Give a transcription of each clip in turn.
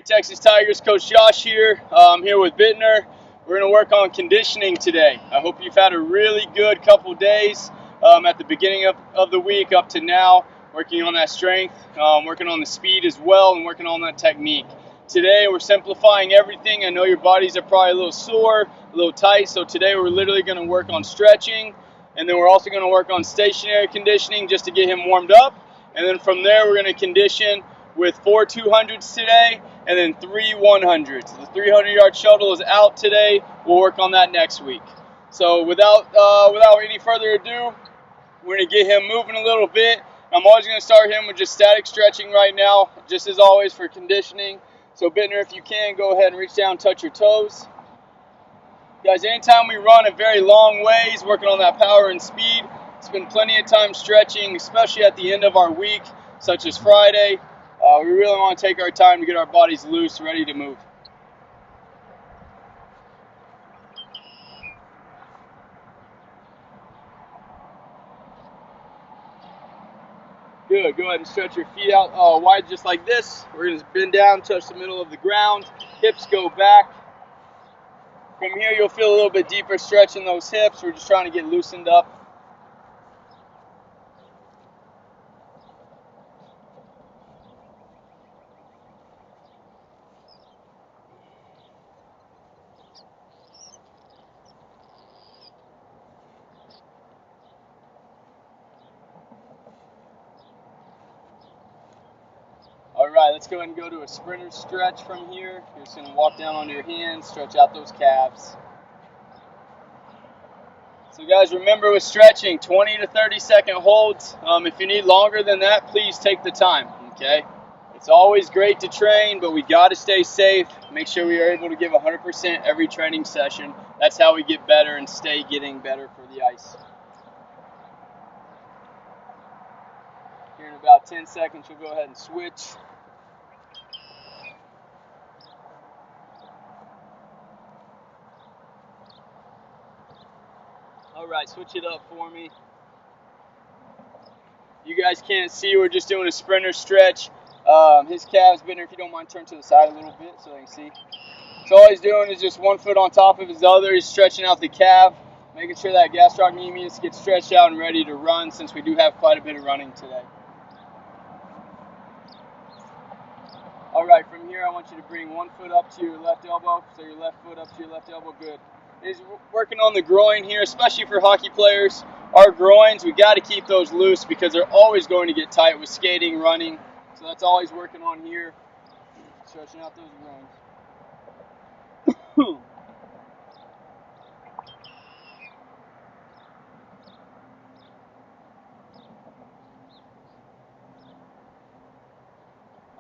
Texas Tigers, Coach Josh here. I'm here with Bittner. We're going to work on conditioning today. I hope you've had a really good couple days at the beginning of the week up to now, working on that strength, working on the speed as well, and working on that technique. Today we're simplifying everything. I know your bodies are probably a little sore, a little tight, so today we're literally going to work on stretching, and then we're also going to work on stationary conditioning just to get him warmed up. And then from there we're going to condition with 4 200s today and then 3 100s. The 300-yard shuttle is out today. We'll work on that next week. So without any further ado, we're going to get him moving a little bit. I'm always going to start him with just static stretching right now, just as always for conditioning. So Bittner, if you can, go ahead and reach down and touch your toes. Guys, anytime we run a very long ways, working on that power and speed, spend plenty of time stretching, especially at the end of our week, such as Friday. We really want to take our time to get our bodies loose, ready to move. Good. Go ahead and stretch your feet out wide just like this. We're going to bend down, touch the middle of the ground. Hips go back. From here, you'll feel a little bit deeper stretch in those hips. We're just trying to get loosened up. All right, let's go ahead and go to a sprinter stretch from here. You're just going to walk down onto your hands, stretch out those calves. So guys, remember with stretching, 20 to 30 second holds. If you need longer than that, please take the time, okay? It's always great to train, but we got to stay safe. Make sure we are able to give 100% every training session. That's how we get better and stay getting better for the ice. Here in about 10 seconds, you'll go ahead and switch. All right, switch it up for me. You guys can't see, we're just doing a sprinter stretch. His calves, Bittner, if you don't mind, turn to the side a little bit so they can see. So all he's doing is just one foot on top of his other. He's stretching out the calf, making sure that gastrocnemius gets stretched out and ready to run, since we do have quite a bit of running today. All right, from here I want you to bring one foot up to your left elbow, so your left foot up to your left elbow, good. He's working on the groin here, especially for hockey players. Our groins, we got to keep those loose because they're always going to get tight with skating, running. So that's all he's working on here, stretching out those groins.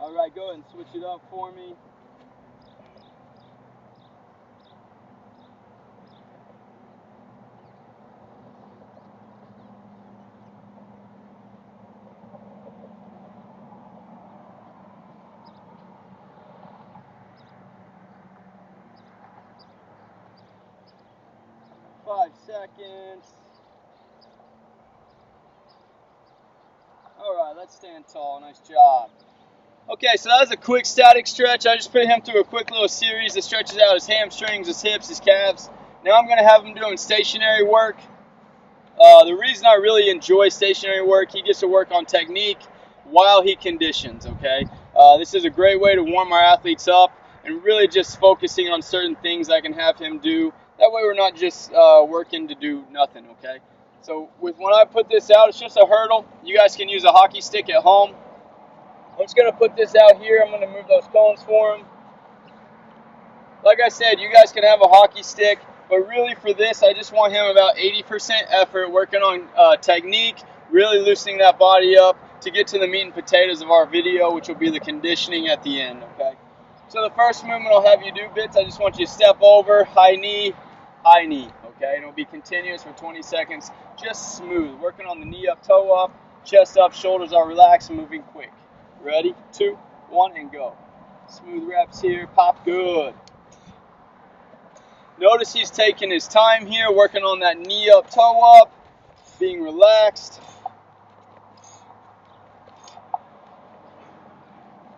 All right, go ahead and switch it up for me. Five seconds. All right, let's stand tall. Nice job. Okay, so that was a quick static stretch. I just put him through a quick little series that stretches out his hamstrings, his hips, his calves. Now I'm going to have him doing stationary work. The reason I really enjoy stationary work, he gets to work on technique while he conditions, okay? This is a great way to warm our athletes up and really just focusing on certain things I can have him do. That way we're not just working to do nothing, okay? So when I put this out, it's just a hurdle. You guys can use a hockey stick at home. I'm just going to put this out here. I'm going to move those cones for him. Like I said, you guys can have a hockey stick, but really for this, I just want him about 80% effort, working on technique, really loosening that body up to get to the meat and potatoes of our video, which will be the conditioning at the end, okay? So the first movement I'll have you do, Bits, I just want you to step over, high knee, okay? And it'll be continuous for 20 seconds, just smooth, working on the knee up, toe up, chest up, shoulders are relaxed, moving quick. Ready? 2, 1, and go. Smooth reps here. Pop good. Notice he's taking his time here, working on that knee up, toe up, being relaxed.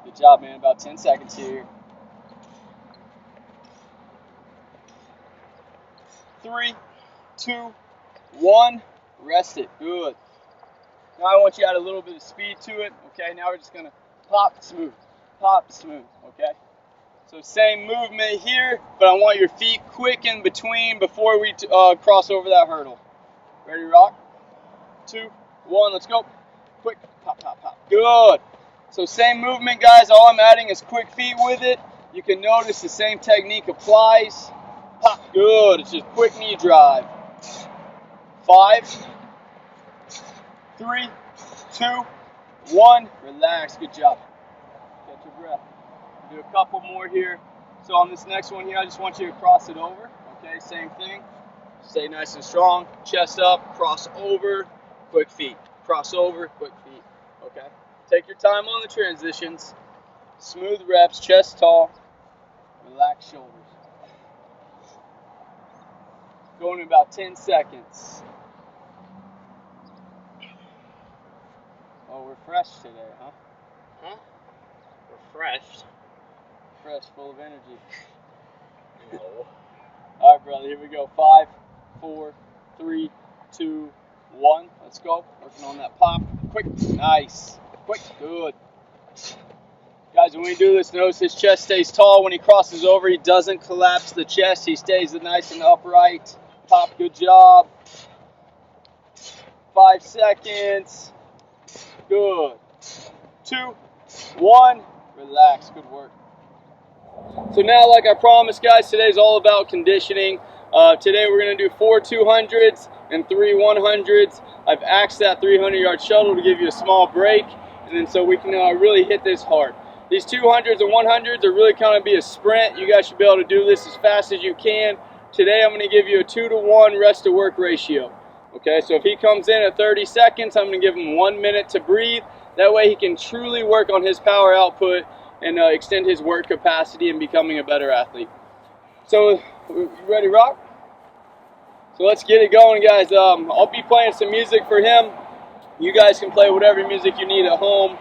Good job, man. About 10 seconds here. 3, 2, 1. Rest it. Good. Now I want you to add a little bit of speed to it. Okay, now we're just going to pop smooth. Pop smooth. Okay. So same movement here, but I want your feet quick in between before we cross over that hurdle. Ready, rock? 2, 1, let's go. Quick, pop, pop, pop. Good. So same movement, guys. All I'm adding is quick feet with it. You can notice the same technique applies. Pop. Good. It's just quick knee drive. 5, 3, 2, 1. Relax. Good job. Catch your breath. Do a couple more here. So on this next one here, I just want you to cross it over. Okay, same thing. Stay nice and strong. Chest up, cross over, quick feet. Cross over, quick feet. Okay. Take your time on the transitions. Smooth reps, chest tall. Relax shoulders. Going in about 10 seconds. Oh, we're fresh today, huh? Huh? Refreshed? Fresh, full of energy. No. All right, brother, here we go. 5, 4, 3, 2, 1. Let's go. Working on that pop. Quick. Nice. Quick. Good. Guys, when we do this, notice his chest stays tall. When he crosses over, he doesn't collapse the chest. He stays nice and upright. Pop. Good job. 5 seconds. Good. 2, 1. Relax. Good work. So now, like I promised, guys, today's all about conditioning. Today we're going to do 4 200s and 3 100s. I've axed that 300-yard shuttle to give you a small break, and then so we can really hit this hard. These 200s and 100s are really kind of be a sprint. You guys should be able to do this as fast as you can. Today I'm going to give you a 2-to-1 rest to work ratio. Okay, so if he comes in at 30 seconds, I'm going to give him 1 minute to breathe. That way he can truly work on his power output and extend his work capacity and becoming a better athlete. So, you ready, rock? So let's get it going, guys. I'll be playing some music for him. You guys can play whatever music you need at home.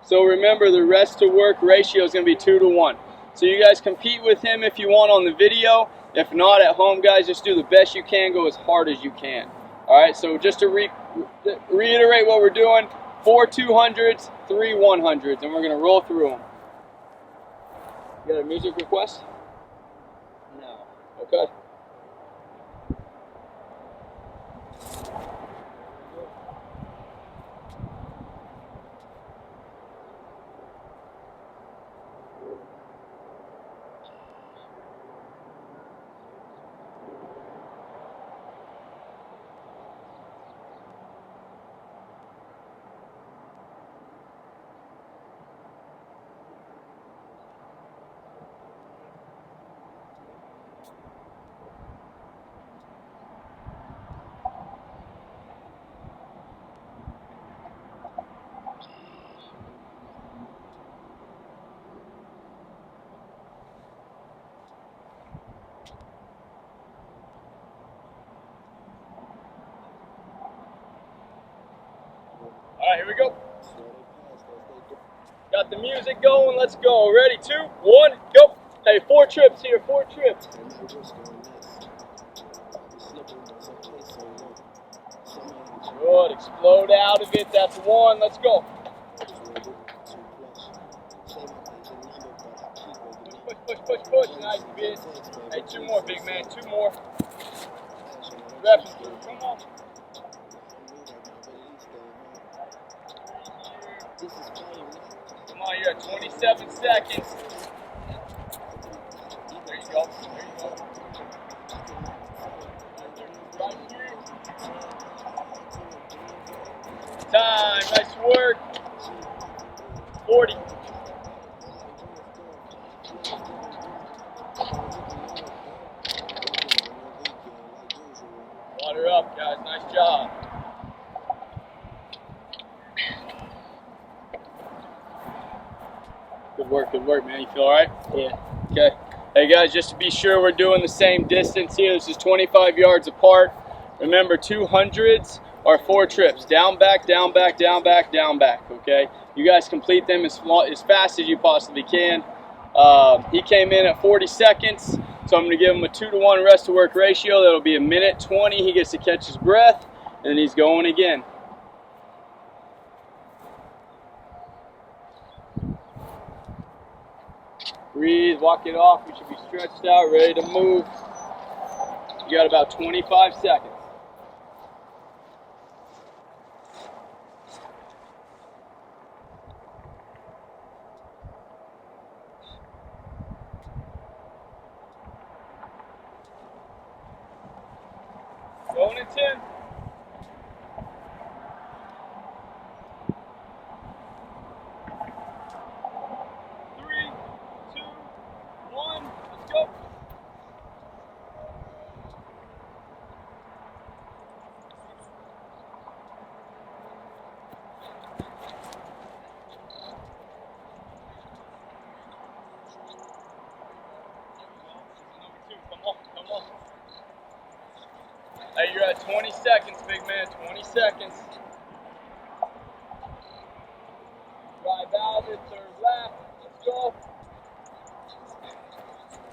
So remember, the rest to work ratio is going to be 2-to-1. So you guys compete with him if you want on the video. If not, at home, guys, just do the best you can. Go as hard as you can. All right, so just to reiterate what we're doing, 4 200s, 3 100s, and we're going to roll through them. You got a music request? No. Okay. All right, here we go. Got the music going. Let's go. Ready? 2, 1, go. Hey, 4 trips here. 4 trips. Good. Explode out of it. That's 1. Let's go. Push. Nice bit. Hey, 2 more, big man. 2 more. Reps. Come on. Come on, you're at 27 seconds. There you go. Right here. Time. Nice work. 40. Water up, guys. Nice job. Good work, man. You feel all right? Yeah. Okay. Hey, guys, just to be sure we're doing the same distance here. This is 25 yards apart. Remember, 200s are 4 trips. Down, back, down, back, down, back, down, back, okay? You guys complete them as fast as you possibly can. He came in at 40 seconds. So I'm going to give him a 2-to-1 rest to work ratio. That'll be 1:20. He gets to catch his breath, and then he's going again. Breathe, walk it off. We should be stretched out, ready to move. You got about 25 seconds. Going in 10. 3, 2, 1. Let's go. Hey, you're at 20 seconds, big man. 20 seconds. Drive out it, third lap. Let's go.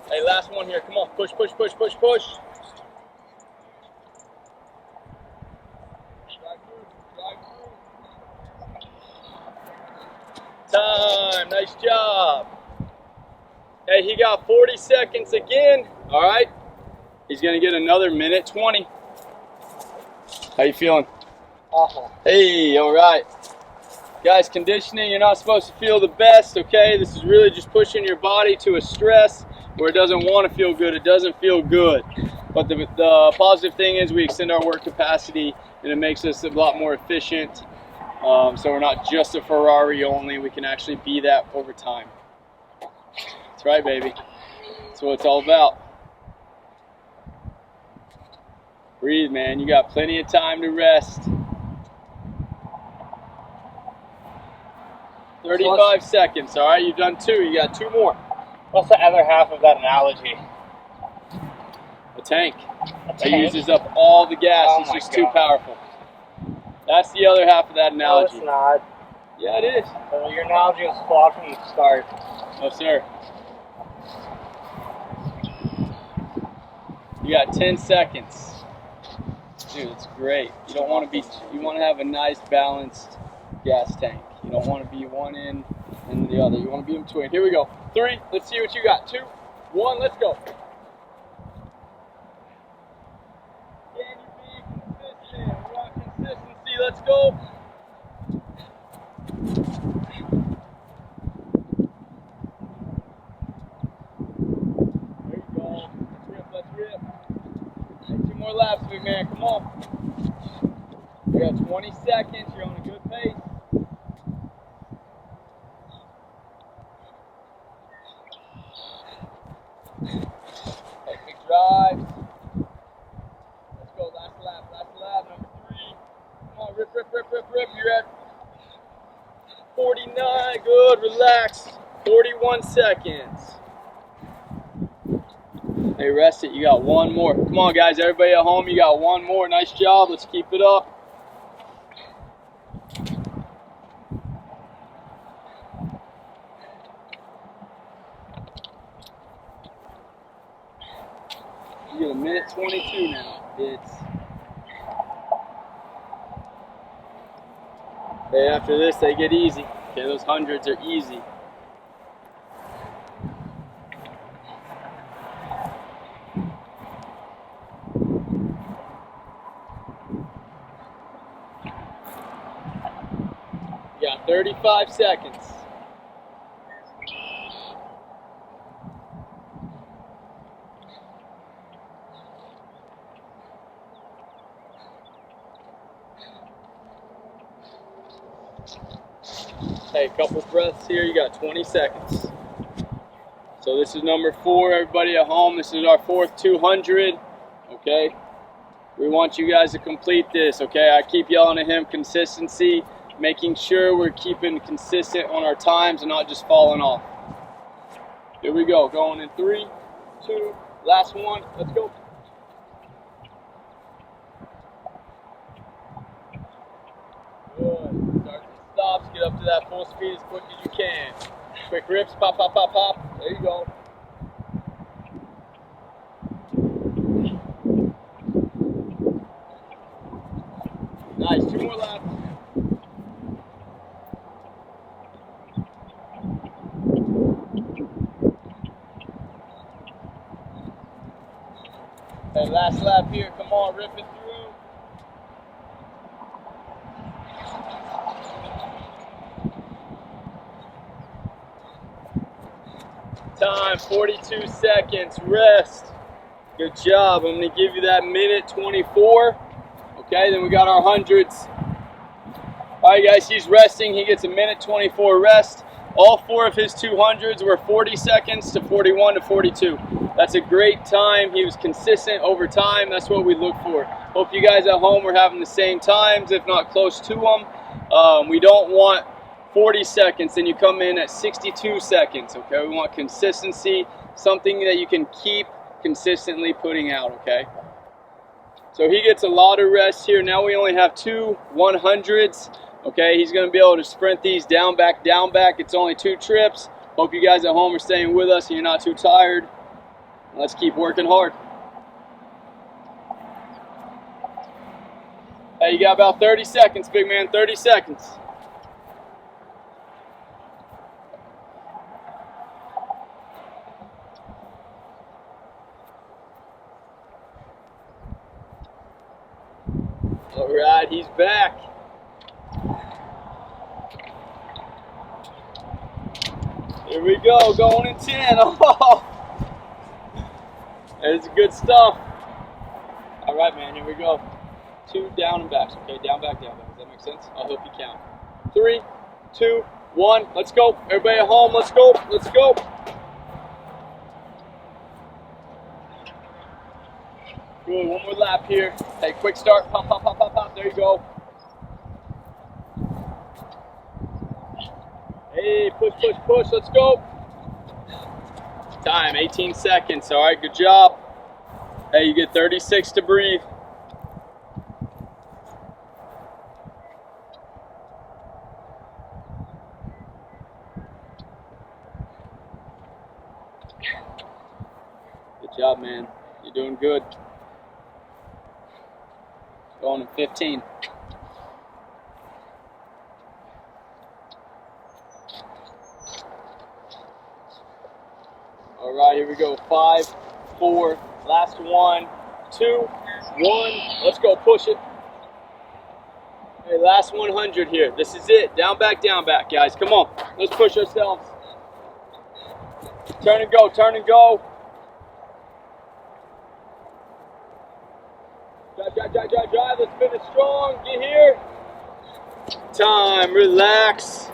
Hey, last one here. Come on. Push, push, push, push, push. Drive through. Drive through. Time. Nice job. Hey, he got 40 seconds again. All right. He's going to get another 1:20. How you feeling? Awful. Hey, all right. Guys, conditioning, you're not supposed to feel the best, okay? This is really just pushing your body to a stress where it doesn't want to feel good. It doesn't feel good. But the positive thing is we extend our work capacity and it makes us a lot more efficient. So we're not just a Ferrari only. We can actually be that over time. That's right, baby. That's what it's all about. Breathe, man. You got plenty of time to rest. 35 seconds, all right? You've done 2. You got 2 more. What's the other half of that analogy? A tank. That uses up all the gas. Oh it's just my too God. powerful. That's the other half of that No, analogy. it's not. Yeah, it is. Your analogy was flawed from the start. No, sir. You got 10 seconds. Dude, it's great. You don't want to be, you want to have a nice balanced gas tank. You don't want to be one end and the other. You want to be in between. Here we go. 3. Let's see what you got. 2, 1. Let's go. Can you be consistent? We want consistency. Let's go. There you go. Let's rip. Let's rip. Hey, 2 more laps, big man. Come on. You got 20 seconds. You're on a good pace. Hey, big drive. Let's go. Last lap. Last lap. Number 3. Come on. Rip, rip, rip, rip, rip. You're at 49. Good. Relax. 41 seconds. Hey, rest it. You got 1 more. Come on, guys. Everybody at home, you got 1 more. Nice job. Let's keep it up. You get a 1:22 now. Hey, after this, they get easy. Okay, those hundreds are easy. You got 35 seconds. Hey, a couple breaths here. You got 20 seconds. So this is number 4. Everybody at home, this is our 4th 200. Okay. We want you guys to complete this. Okay. I keep yelling at him consistency, making sure we're keeping consistent on our times and not just falling off. Here we go. Going in 3, 2, last one. Let's go. Good. Starts and stops. Get up to that full speed as quick as you can. Quick rips. Pop, pop, pop, pop. There you go. Nice, 2 more laps. Okay, last lap here, come on, rip it through. Time, 42 seconds, rest. Good job, I'm gonna give you that minute 24. Okay, then we got our hundreds. All right guys, he's resting, he gets a minute 24 rest. All 4 of his 200s were 40 seconds to 41 to 42. That's a great time. He was consistent over time. That's what we look for. Hope you guys at home are having the same times, if not close to them. We don't want 40 seconds and you come in at 62 seconds, okay? We want consistency, something that you can keep consistently putting out, okay? So he gets a lot of rest here. Now we only have 2 100s. Okay, he's going to be able to sprint these down, back, down, back. It's only 2 trips. Hope you guys at home are staying with us and you're not too tired. Let's keep working hard. Hey, you got about 30 seconds, big man, 30 seconds. All right, he's back. Here we go, going in 10. Oh, that's good stuff. All right, man, here we go. 2 down and backs, okay? Down, back, down, back. Does that make sense? I'll help you count. 3, 2, 1, let's go. Everybody at home, let's go, let's go. Good, 1 more lap here. Hey, quick start, pop, pop, pop, pop, pop. There you go. Hey, push, push, push, let's go. Time, 18 seconds. All right, good job. Hey, you get 36 to breathe. Good job, man. You're doing good. Going in 15. All right, here we go. 5, 4, last 1, 2, 1. Let's go, push it. Okay, last 100 here. This is it. Down, back, guys. Come on. Let's push ourselves. Turn and go, turn and go. Drive, drive, drive, drive, drive. Let's finish strong. Get here. Time, relax.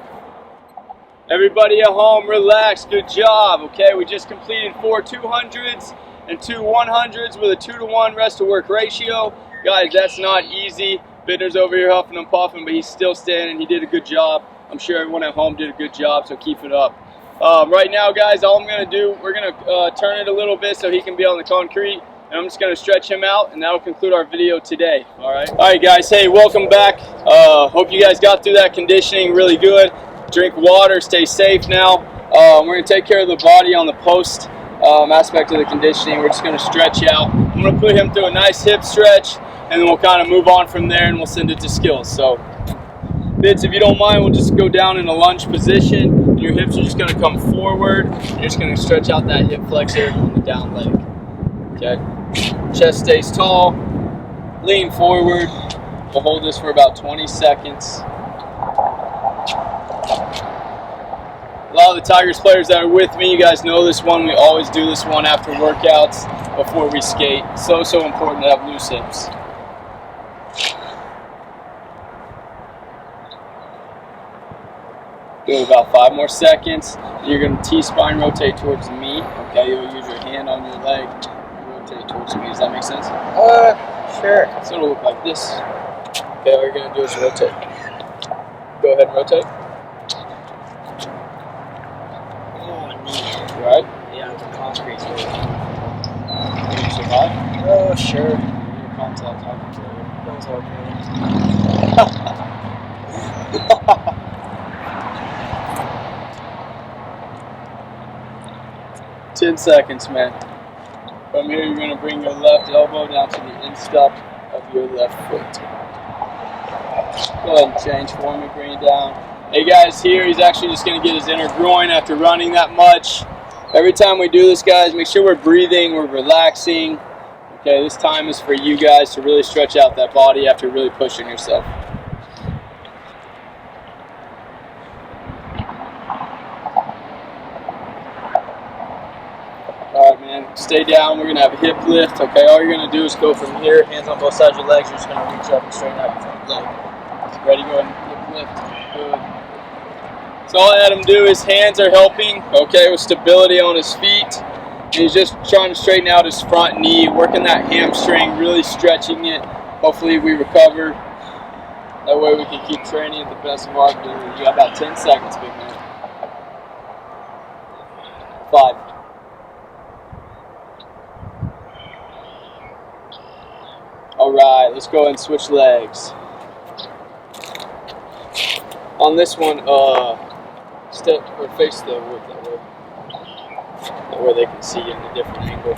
Everybody at home, relax. Good job. Okay, we just completed 4 200s and 2 100s with a 2-to-1 rest to work ratio. Guys, that's not easy. Bitter's over here huffing and puffing, but he's still standing. He did a good job. I'm sure everyone at home did a good job, so keep it up. Right now, guys, all I'm going to do, we're going to turn it a little bit so he can be on the concrete, and I'm just going to stretch him out, and that'll conclude our video today. All right, guys, hey, welcome back. Hope you guys got through that conditioning really good. Drink water, stay safe now. We're going to take care of the body on the post aspect of the conditioning. We're just going to stretch out. I'm going to put him through a nice hip stretch, and then we'll kind of move on from there, and we'll send it to skills. So, Bits, if you don't mind, we'll just go down in a lunge position. Your hips are just going to come forward. You're just going to stretch out that hip flexor on the down leg. Okay? Chest stays tall. Lean forward. We'll hold this for about 20 seconds. A lot of the Tigers players that are with me, you guys know this one. We always do this one after workouts before we skate. So important to have loose hips. Do about 5 more seconds. You're going to T-spine rotate towards me. Okay, you'll use your hand on your leg. Rotate towards me. Does that make sense? Sure. So it'll look like this. Okay, all you're going to do is rotate. Go ahead and rotate. Right? Yeah, the concrete. Can you survive? Oh, sure. You're contact talking to you. That's okay. 10 seconds, man. From here, you're going to bring your left elbow down to the instep of your left foot. Go ahead and change for me, bring it down. Hey guys, here he's actually just going to get his inner groin after running that much. Every time we do this, guys, make sure we're breathing, we're relaxing. Okay, this time is for you guys to really stretch out that body after really pushing yourself. Alright, man, stay down. We're going to have a hip lift. Okay, all you're going to do is go from here, hands on both sides of your legs. You're just going to reach up and straighten out your front leg. Ready? Go ahead and hip lift. Good. So all I had him do, his hands are helping, okay, with stability on his feet. He's just trying to straighten out his front knee, working that hamstring, really stretching it. Hopefully we recover. That way we can keep training at the best of our ability. You got about 10 seconds, big man. 5. All right, let's go ahead and switch legs. On this one, step or face the wood that way. That way they can see you in a different angle.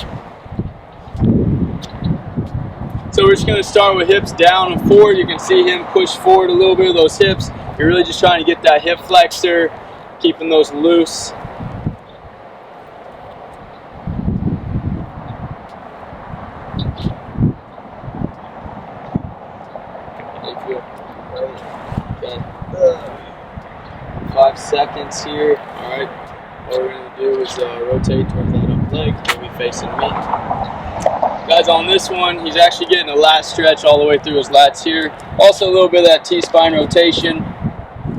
So we're just going to start with hips down and forward. You can see him push forward a little bit of those hips. You're really just trying to get that hip flexor, keeping those loose. Okay. 5 seconds here. All right. What we're going to do is rotate towards that up leg. He'll be facing me. Guys, on this one, he's actually getting a lat stretch all the way through his lats here. Also a little bit of that T-spine rotation.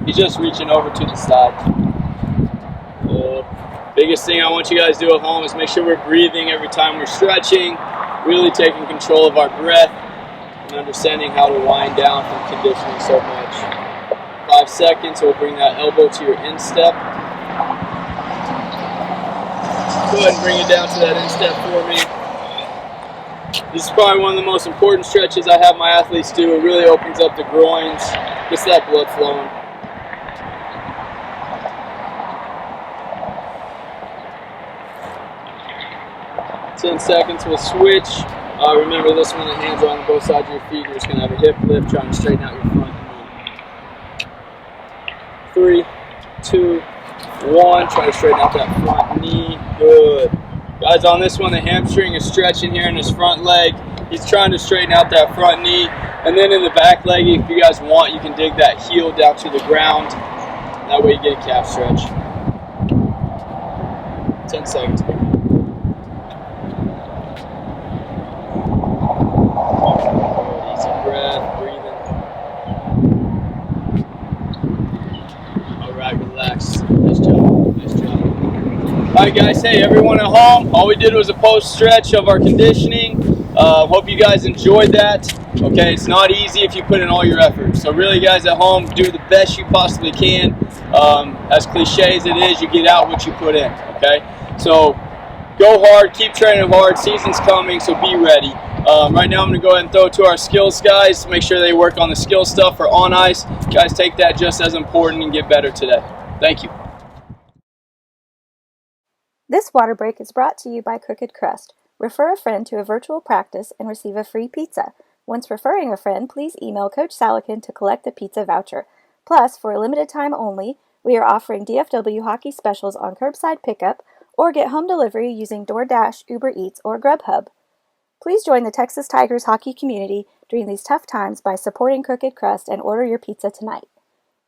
He's just reaching over to the side. Biggest thing I want you guys to do at home is make sure we're breathing every time we're stretching, really taking control of our breath and understanding how to wind down from conditioning so much. 5 seconds, we'll bring that elbow to your instep. Go ahead and bring it down to that instep for me. This is probably one of the most important stretches I have my athletes do. It really opens up the groins, gets that blood flowing. Ten seconds, we'll switch. Remember this one, the hands are on both sides of your feet. You're just going to have a hip lift, trying to straighten out your front knee. 3, 2, 1. Try to straighten out that front knee. Good. Guys, on this one, the hamstring is stretching here in his front leg. He's trying to straighten out that front knee. And then in the back leg, if you guys want, you can dig that heel down to the ground. That way you get a calf stretch. 10 seconds. Easy breath, breathing. All right, relax. Nice job. Nice job. Alright guys, hey everyone at home, all we did was a post stretch of our conditioning. Hope you guys enjoyed that. Okay, it's not easy if you put in all your effort. So really guys at home, do the best you possibly can. As cliche as it is, you get out what you put in, okay? So go hard, keep training hard, season's coming, so be ready. Right now I'm going to go ahead and throw it to our skills guys to make sure they work on the skill stuff for on ice. Guys, take that just as important and get better today. Thank you. This water break is brought to you by Crooked Crust. Refer a friend to a virtual practice and receive a free pizza. Once referring a friend, please email Coach Salakin to collect the pizza voucher. Plus, for a limited time only, we are offering DFW hockey specials on curbside pickup or get home delivery using DoorDash, Uber Eats, or Grubhub. Please join the Texas Tigers hockey community during these tough times by supporting Crooked Crust and order your pizza tonight.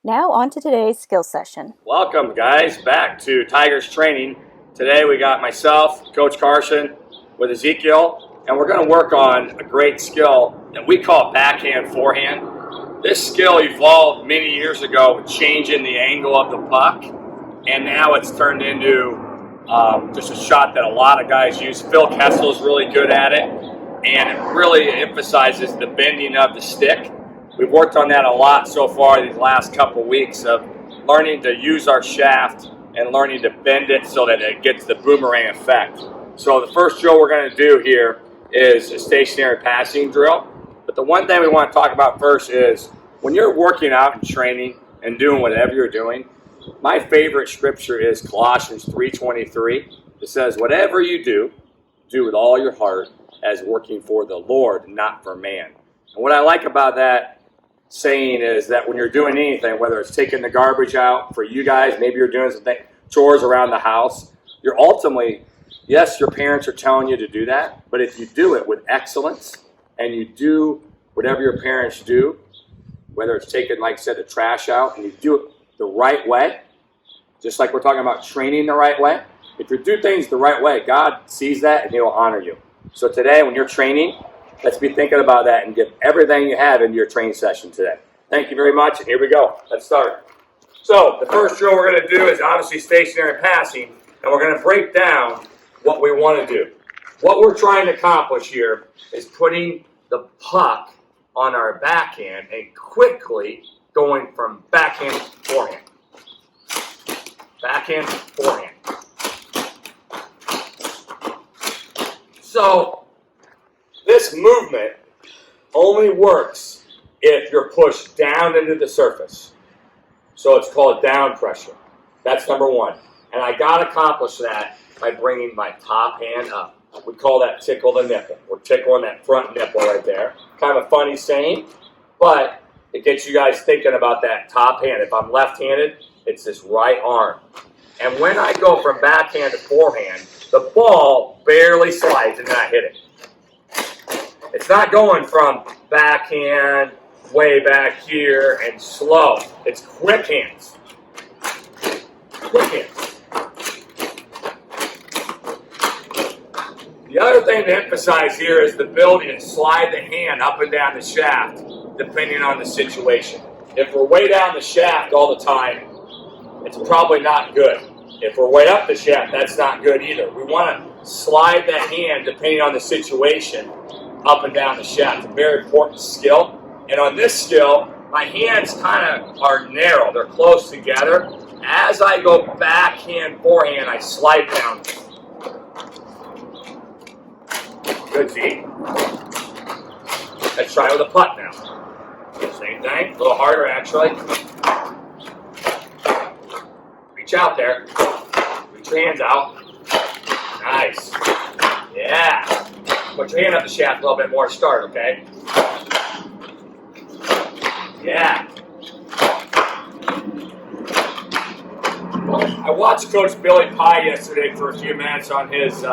Now on to today's skills session. Welcome guys back to Tigers training. Today we got myself, Coach Carson, with Ezekiel, and we're going to work on a great skill that we call backhand forehand. This skill evolved many years ago with changing the angle of the puck, and now it's turned into just a shot that a lot of guys use. Phil Kessel's really good at it, and it really emphasizes the bending of the stick. We've worked on that a lot so far these last couple weeks of learning to use our shaft and learning to bend it so that it gets the boomerang effect. So the first drill we're going to do here is a stationary passing drill. But the one thing we want to talk about first is when you're working out and training and doing whatever you're doing, my favorite scripture is Colossians 3:23. It says, whatever you do, do with all your heart as working for the Lord, not for man. And what I like about that saying is that when you're doing anything, whether it's taking the garbage out for you guys, maybe you're doing some chores around the house, you're ultimately, yes, your parents are telling you to do that, but if you do it with excellence and you do whatever your parents do, whether it's taking, like I said, the trash out, and you do it the right way, just like we're talking about training the right way, if you do things the right way, God sees that and He will honor you. So today, when you're training, let's be thinking about that and give everything you have into your training session today. Thank you very much, and here we go. Let's start. So the first drill we're going to do is obviously stationary passing, and we're going to break down what we want to do. What we're trying to accomplish here is putting the puck on our backhand and quickly going from backhand to forehand. Backhand to forehand. So this movement only works if you're pushed down into the surface. So it's called down pressure. That's number one. And I got to accomplish that by bringing my top hand up. We call that tickle the nipple. We're tickling that front nipple right there. Kind of a funny saying, but it gets you guys thinking about that top hand. If I'm left-handed, it's this right arm. And when I go from backhand to forehand, the ball barely slides and then I hit it. It's not going from backhand, way back here, and slow. It's quick hands. Quick hands. The other thing to emphasize here is the ability to slide the hand up and down the shaft, depending on the situation. If we're way down the shaft all the time, it's probably not good. If we're way up the shaft, that's not good either. We want to slide the hand, depending on the situation, up and down the shaft. It's a very important skill. And on this skill, my hands kind of are narrow. They're close together. As I go backhand, forehand, I slide down. Good, Z. Let's try it with a putt now. Same thing, a little harder actually. Reach out there. Reach your hands out. Nice. Yeah. Put your hand up the shaft a little bit more to start, okay? Yeah. I watched Coach Billy Pye yesterday for a few minutes on his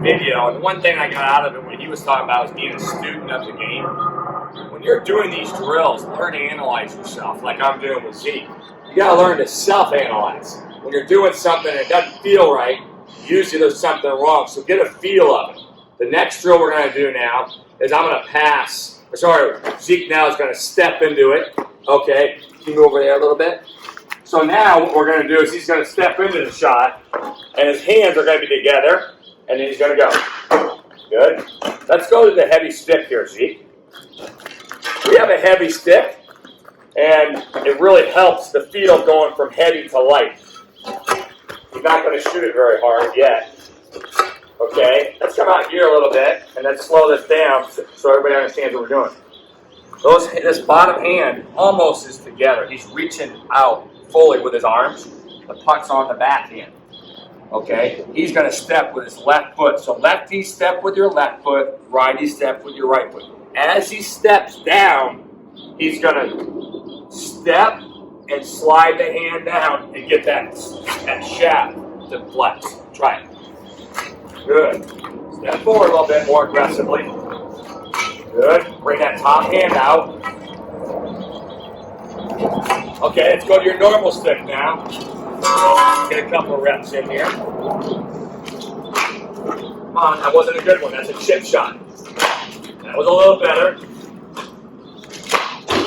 video, and one thing I got out of it when he was talking about was being a student of the game. When you're doing these drills, learn to analyze yourself like I'm doing with Zeke. You got to learn to self-analyze. When you're doing something and it doesn't feel right, usually there's something wrong, so get a feel of it. The next drill we're going to do now is I'm going to pass. Sorry, Zeke now is going to step into it. Okay, can you move over there a little bit? So now what we're going to do is he's going to step into the shot, and his hands are going to be together, and then he's going to go. Good. Let's go to the heavy stick here, Zeke. We have a heavy stick, and it really helps the feel going from heavy to light. You're not going to shoot it very hard yet. Okay, let's come out here a little bit, and let's slow this down so everybody understands what we're doing. This bottom hand almost is together. He's reaching out fully with his arms. The puck's on the backhand. Okay, he's going to step with his left foot. So lefty step with your left foot, righty step with your right foot. As he steps down, he's going to step and slide the hand down and get that shaft to flex. Try it. Good. Step forward a little bit more aggressively. Good. Bring that top hand out. Okay, let's go to your normal stick now. Get a couple of reps in here. Come on, that wasn't a good one. That's a chip shot. That was a little better.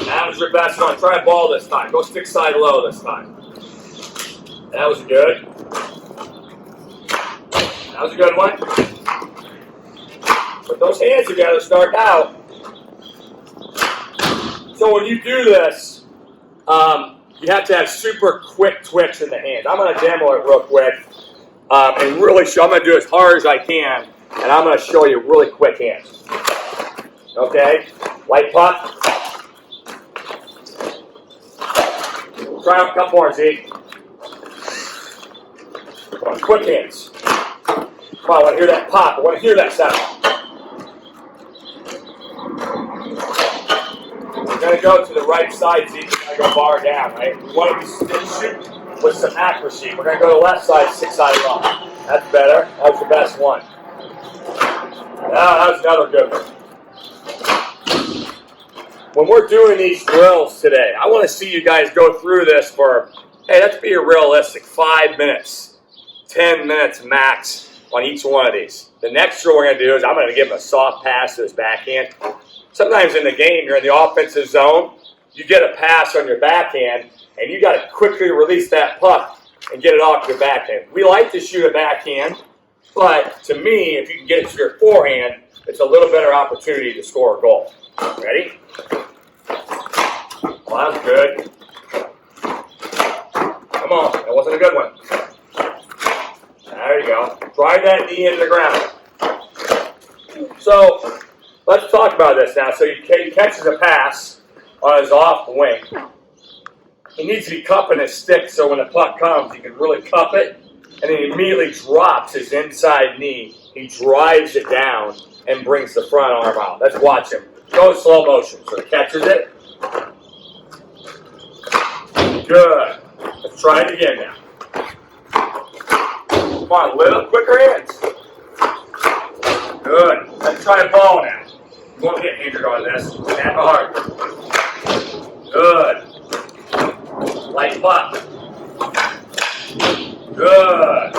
That was your best one. Try a ball this time. Go stick side low this time. That was good. That was a good one. Put those hands together, start out. So when you do this, you have to have super quick twitch in the hands. I'm going to demo it real quick and really show. I'm going to do it as hard as I can, and I'm going to show you really quick hands. Okay? Light puck. Try a couple more, Zeke. Come on, quick hands. Come on, I want to hear that pop. I want to hear that sound. going to go to the right side, so you got to go bar down, right? We want to be shooting with some accuracy. We're going to go to the left side, 6-eye lock. That's better. That was the best one. Now, that was another good one. When we're doing these drills today, I want to see you guys go through this for, hey, let's be realistic, 5 minutes, 10 minutes max on each one of these. The next drill we're going to do is I'm going to give him a soft pass to his backhand. Sometimes in the game, you're in the offensive zone, you get a pass on your backhand, and you got to quickly release that puck and get it off your backhand. We like to shoot a backhand, but to me, if you can get it to your forehand, it's a little better opportunity to score a goal. Ready? Well, that was good. Come on, that wasn't a good one. There you go. Drive that knee into the ground. So, let's talk about this now. So he catches a pass on his off wing. He needs to be cupping his stick so when the puck comes, he can really cup it. And then he immediately drops his inside knee. He drives it down and brings the front arm out. Let's watch him. Go in slow motion. So he catches it. Good. Let's try it again now. Come on, a little quicker hands. Good. Let's try a ball now. You won't get injured on this. Snap hard. Good. Light puck. Good.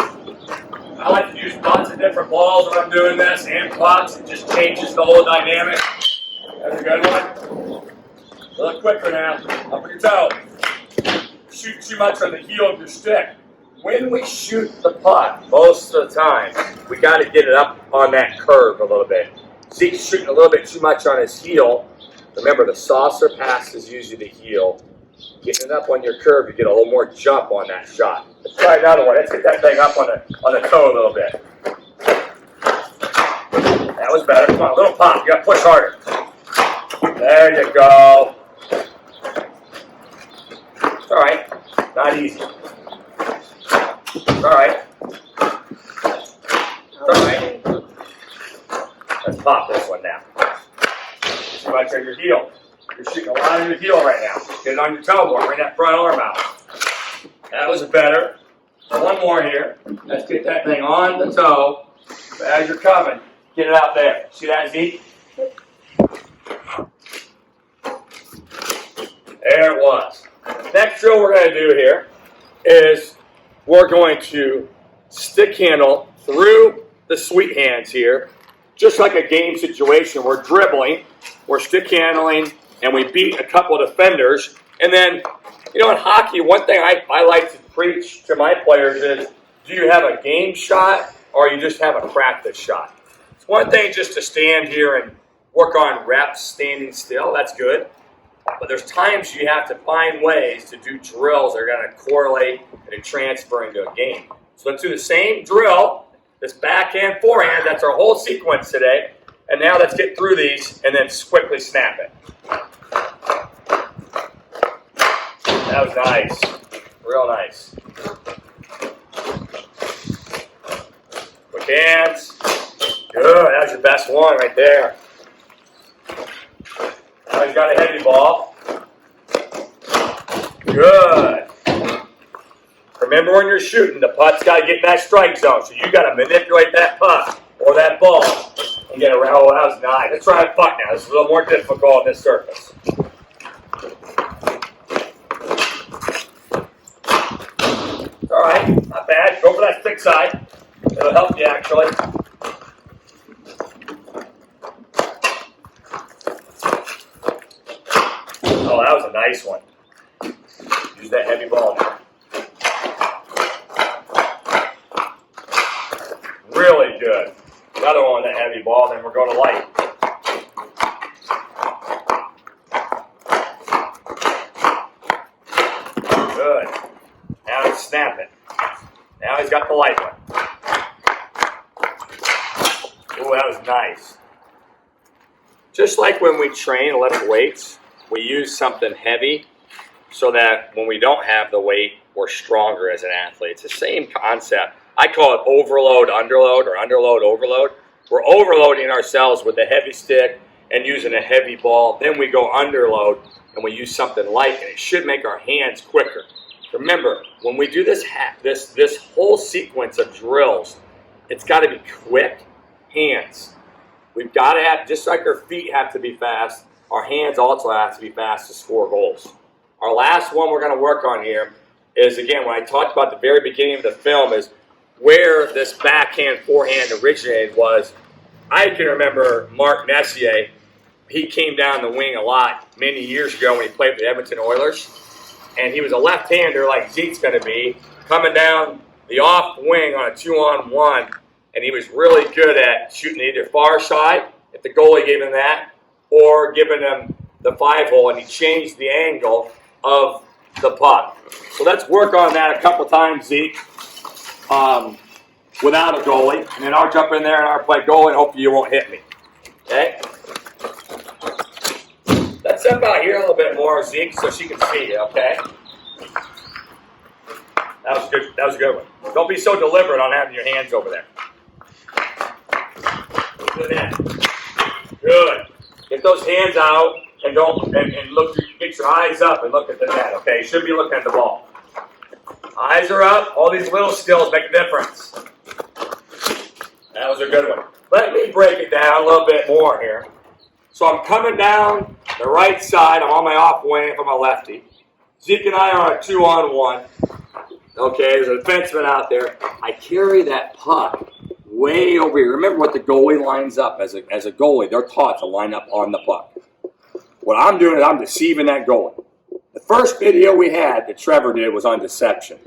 I like to use lots of different balls when I'm doing this and pucks. It just changes the whole dynamic. That's a good one. A little quicker now. Up with your toe. Shoot too much on the heel of your stick. When we shoot the puck, most of the time, we got to get it up on that curve a little bit. Zeke's shooting a little bit too much on his heel. Remember, the saucer pass is usually the heel. Getting it up on your curve, you get a little more jump on that shot. Let's try another one. Let's get that thing up on the toe a little bit. That was better. Come on, a little pop. You got to push harder. There you go. It's all right. Not easy. It's all right. It's all right. Let's pop this one now. Too much on your heel. You're shooting a lot on your heel right now. Get it on your toe more. Bring that front arm out. That was better. One more here. Let's get that thing on the toe. As you're coming, get it out there. See that, Zeke? There it was. Next drill we're going to do here is we're going to stick handle through the sweet hands here, just like a game situation. We're dribbling, we're stick handling, and we beat a couple of defenders. And then, you know, in hockey, one thing I like to preach to my players is, do you have a game shot or you just have a practice shot? It's one thing just to stand here and work on reps standing still. That's good. But there's times you have to find ways to do drills that are going to correlate and transfer into a game. So let's do the same drill, this backhand forehand. That's our whole sequence today. And now let's get through these and then quickly snap it. That was nice. Real nice. Quick hands. Good. That was your best one right there. Now he's got a heavy ball. Good. Remember when you're shooting, the puck's got to get in that strike zone. So you got to manipulate that puck or that ball and get around. Oh, that was nice. Let's try a puck now. This is a little more difficult on this surface. All right, not bad. Go for that thick side. It'll help you actually. Oh, that was a nice one. Use that heavy ball now. Really good. Another one with that heavy ball, then we're going to light. Good. Now he's snapping. Now he's got the light one. Oh, that was nice. Just like when we train and lift weights, we use something heavy so that when we don't have the weight, we're stronger as an athlete. It's the same concept. I call it overload, underload, or underload, overload. We're overloading ourselves with the heavy stick and using a heavy ball. Then we go underload and we use something light, and it should make our hands quicker. Remember, when we do this whole sequence of drills, it's got to be quick hands. We've got to have, just like our feet have to be fast, our hands also have to be fast to score goals. Our last one we're going to work on here is, again, when I talked about the very beginning of the film, is where this backhand forehand originated was, I can remember Mark Messier. He came down the wing a lot many years ago when he played for the Edmonton Oilers. And he was a left-hander like Zeke's going to be, coming down the off wing on a 2-on-1. And he was really good at shooting either far side, if the goalie gave him that, or giving him the 5-hole, and he changed the angle of the puck. So let's work on that a couple times, Zeke, without a goalie. And then I'll jump in there and I'll play goalie, and hopefully you won't hit me. Okay? Let's step out here a little bit more, Zeke, so she can see you, okay? That was good. That was a good one. Don't be so deliberate on having your hands over there. Good net. Good. Get those hands out and don't and look. Get your eyes up and look at the net. Okay, you should be looking at the ball. Eyes are up. All these little skills make a difference. That was a good one. Let me break it down a little bit more here. So I'm coming down the right side. I'm on my off wing if I'm a lefty. Zeke and I are on a 2-on-1. Okay, there's a defenseman out there. I carry that puck way over here. Remember what the goalie lines up as a goalie. They're taught to line up on the puck. What I'm doing is I'm deceiving that goalie. The first video we had that Trevor did was on deception.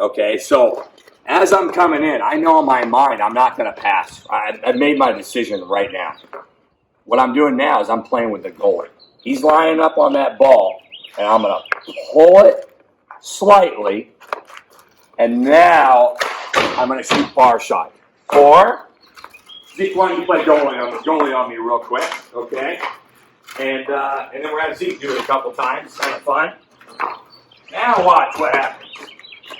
Okay, so as I'm coming in, I know in my mind I'm not going to pass. I've made my decision right now. What I'm doing now is I'm playing with the goalie. He's lining up on that ball, and I'm going to pull it slightly, and now I'm going to shoot far side. Or, Zeke, why don't you play goalie on me real quick, okay? And then we're going to have Zeke do it a couple times. Kind of fun. Now watch what happens.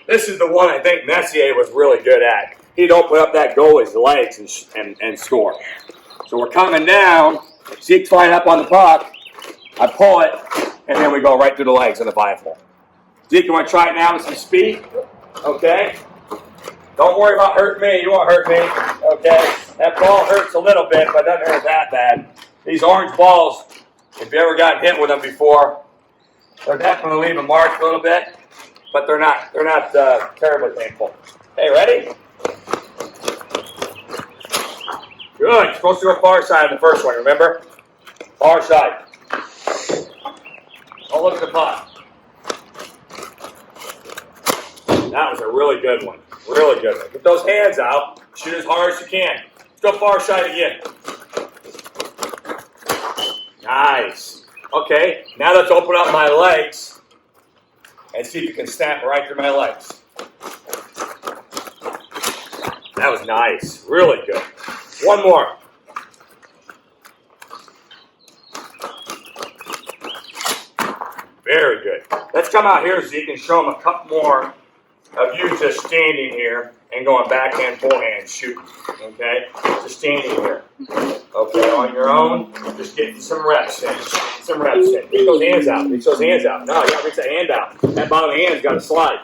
This is the one I think Messier was really good at. He'd open up that goalie's legs and score. So we're coming down. Zeke's flying up on the puck. I pull it, and then we go right through the legs in the 5-hole. Zeke, you want to try it now with some speed? Okay. Don't worry about hurting me. You won't hurt me. Okay. That ball hurts a little bit, but it doesn't hurt that bad. These orange balls, if you ever gotten hit with them before, they're definitely leave a mark a little bit, but they're not terribly painful. Okay, ready? Good. You're supposed to go far side on the first one, remember? Far side. Don't look at the puck. That was a really good one. Really good one. Get those hands out. Shoot as hard as you can. Let's go far side again. Nice. Okay, now let's open up my legs and see if you can snap right through my legs. That was nice. Really good. One more. Very good. Let's come out here so you can show them a couple more of you just standing here and going backhand forehand shooting. Okay? Just standing here. Okay, on your own, just getting some reps in. Some reps in. Reach those hands out. Reach those hands out. No, you gotta reach that hand out. That bottom hand's gotta slide.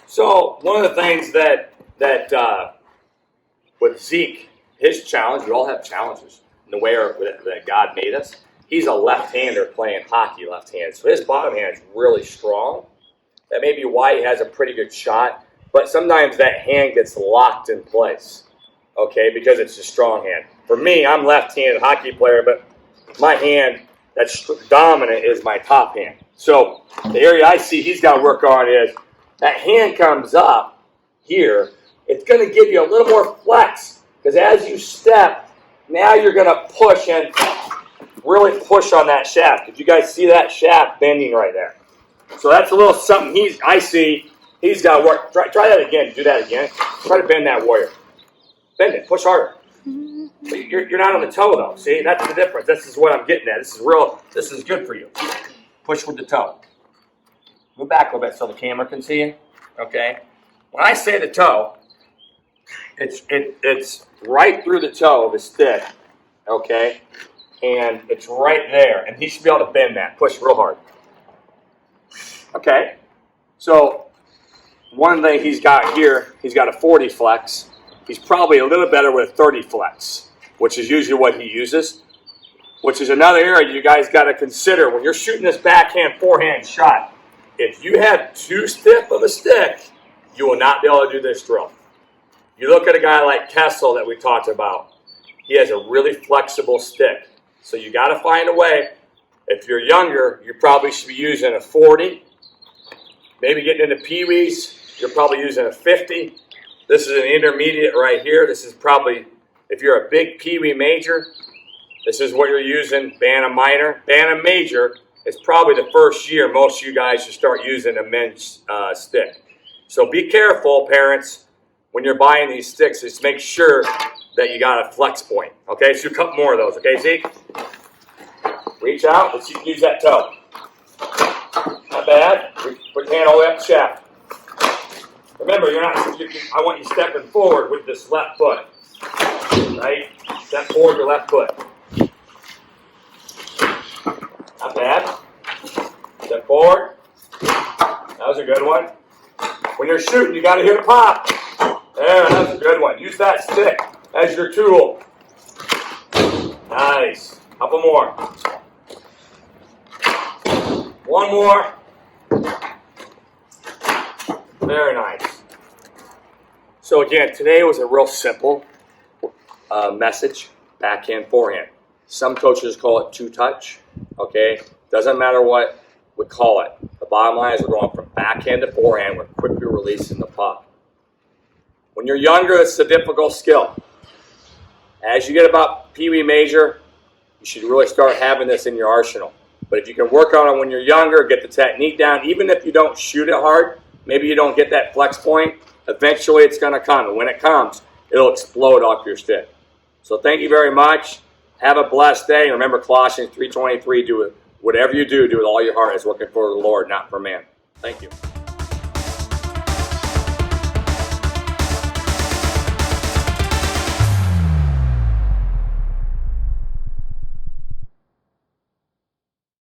So one of the things that with Zeke, his challenge, we all have challenges in the way that God made us. He's a left-hander playing hockey left-handed, so his bottom hand is really strong. That may be why he has a pretty good shot, but sometimes that hand gets locked in place, okay, because it's a strong hand. For me, I'm left-handed hockey player, but my hand that's dominant is my top hand. So the area I see he's got to work on is that hand comes up here. It's going to give you a little more flex because as you step, now you're going to push and really push on that shaft. Did you guys see that shaft bending right there? So that's a little something I see he's got to work. Try that again. Do that again. Try to bend that warrior. Bend it. Push harder. But you're not on the toe though. See, that's the difference. This is what I'm getting at. This is real. This is good for you. Push with the toe. Move back a little bit so the camera can see you. Okay. When I say the toe, it's right through the toe of the stick. Okay. And it's right there, and he should be able to bend that. Push real hard. Okay. So one thing he's got here, he's got a 40 flex. He's probably a little better with a 30 flex, which is usually what he uses, which is another area you guys got to consider when you're shooting this backhand forehand shot. If you have too stiff of a stick, you will not be able to do this drill. You look at a guy like Kessel that we talked about. He has a really flexible stick. So you got to find a way. If you're younger, you probably should be using a 40. Maybe getting into peewees, you're probably using a 50. This is an intermediate right here. This is probably, if you're a big peewee major, this is what you're using. Bantam minor. Bantam major is probably the first year most of you guys should start using a men's stick. So be careful, parents, when you're buying these sticks. Just make sure that you got a flex point. Okay, so a couple more of those. Okay, Zeke? Reach out. Let's see if you can use that toe. Not bad. Put your hand all the way up the shaft. Remember, I want you stepping forward with this left foot. Right? Step forward your left foot. Not bad. Step forward. That was a good one. When you're shooting, you got to hear the pop. There, that's a good one. Use that stick as your tool. Nice. Couple more. One more. Very nice. So again, today was a real simple message, backhand forehand. Some coaches call it two-touch, okay? Doesn't matter what we call it. The bottom line is we're going from backhand to forehand. We're quickly releasing the puck. When you're younger, it's a difficult skill. As you get about peewee major, you should really start having this in your arsenal. But if you can work on it when you're younger, get the technique down, even if you don't shoot it hard, maybe you don't get that flex point, eventually it's going to come. And when it comes, it'll explode off your stick. So thank you very much. Have a blessed day. And remember Colossians 3:23, do it. Whatever you do, do it with all your heart as working for the Lord, not for man. Thank you.